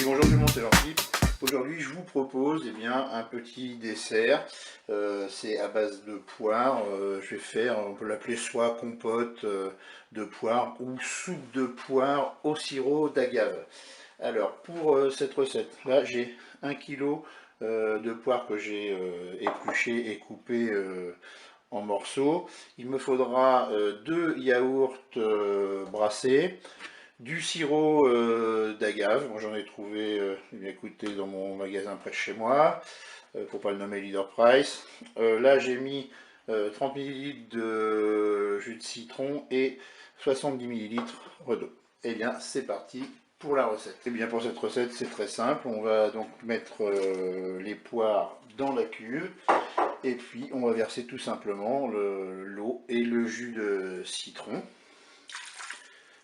Bonjour tout le monde, c'est Jean-Philippe. Aujourd'hui je vous propose un petit dessert. C'est à base de poire. Je vais faire, on peut l'appeler soit compote de poire ou soupe de poire au sirop d'agave. Alors pour cette recette, là j'ai 1 kg de poire que j'ai épluché et coupé en morceaux. Il me faudra 2 yaourts brassés, du sirop d'agave. Moi j'en ai trouvé, écoutez, dans mon magasin près de chez moi, pour pas le nommer Leader Price. Là j'ai mis 30 ml de jus de citron et 70 ml d'eau. Et bien c'est parti pour la recette. Et bien pour cette recette c'est très simple. On va donc mettre les poires dans la cuve. Et puis on va verser tout simplement l'eau et le jus de citron.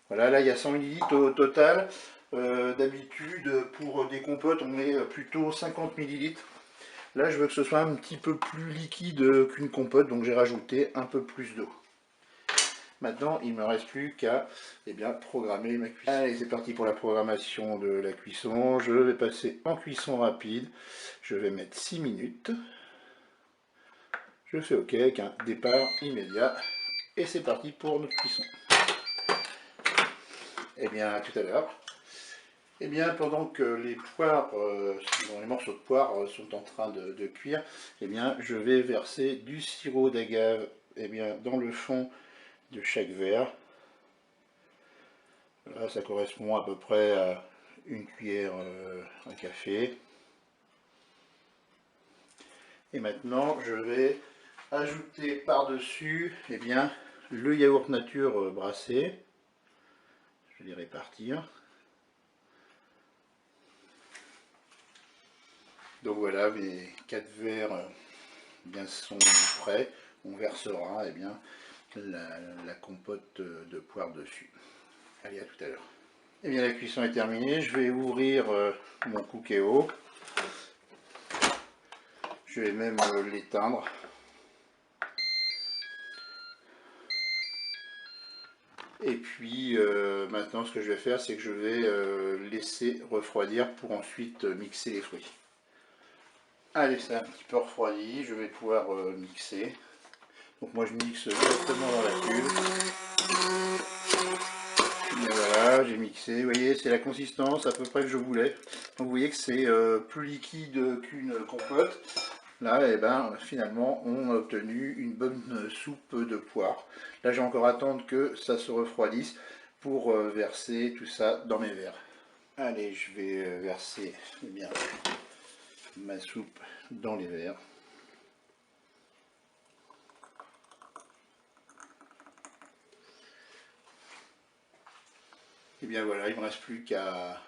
Voilà, là il y a 100 ml au total. D'habitude pour des compotes on met plutôt 50 ml. Là je veux que ce soit un petit peu plus liquide qu'une compote, donc j'ai rajouté un peu plus d'eau. Maintenant il ne me reste plus qu'à programmer ma cuisson. Allez, c'est parti pour la programmation de la cuisson. Je vais passer en cuisson rapide. Je vais mettre 6 minutes. Je fais OK avec un départ immédiat. Et c'est parti pour notre cuisson. Et bien, à tout à l'heure. Et bien, pendant que les poires, les morceaux de poire sont en train de cuire, et bien, je vais verser du sirop d'agave dans le fond de chaque verre. Là, ça correspond à peu près à une cuillère à café. Et maintenant, je vais ajouter par-dessus le yaourt nature brassé. Je vais les répartir. Donc voilà, mes 4 verres sont prêts. On versera la compote de poire dessus. Allez, à tout à l'heure. Et bien la cuisson est terminée. Je vais ouvrir mon cookéo. Je vais même l'éteindre. Et puis maintenant ce que je vais faire, c'est que je vais laisser refroidir pour ensuite mixer les fruits. Allez, c'est un petit peu refroidi, je vais pouvoir mixer. Donc moi je mixe directement dans la cuve. Et voilà, j'ai mixé, vous voyez, c'est la consistance à peu près que je voulais. Donc vous voyez que c'est plus liquide qu'une compote. Là, finalement, on a obtenu une bonne soupe de poire. Là, j'ai encore à attendre que ça se refroidisse pour verser tout ça dans mes verres. Allez, je vais verser ma soupe dans les verres. Et bien voilà, il ne me reste plus qu'à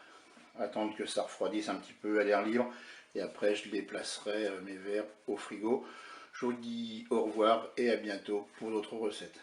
attendre que ça refroidisse un petit peu à l'air libre. Et après, je déplacerai mes verres au frigo. Je vous dis au revoir et à bientôt pour d'autres recettes.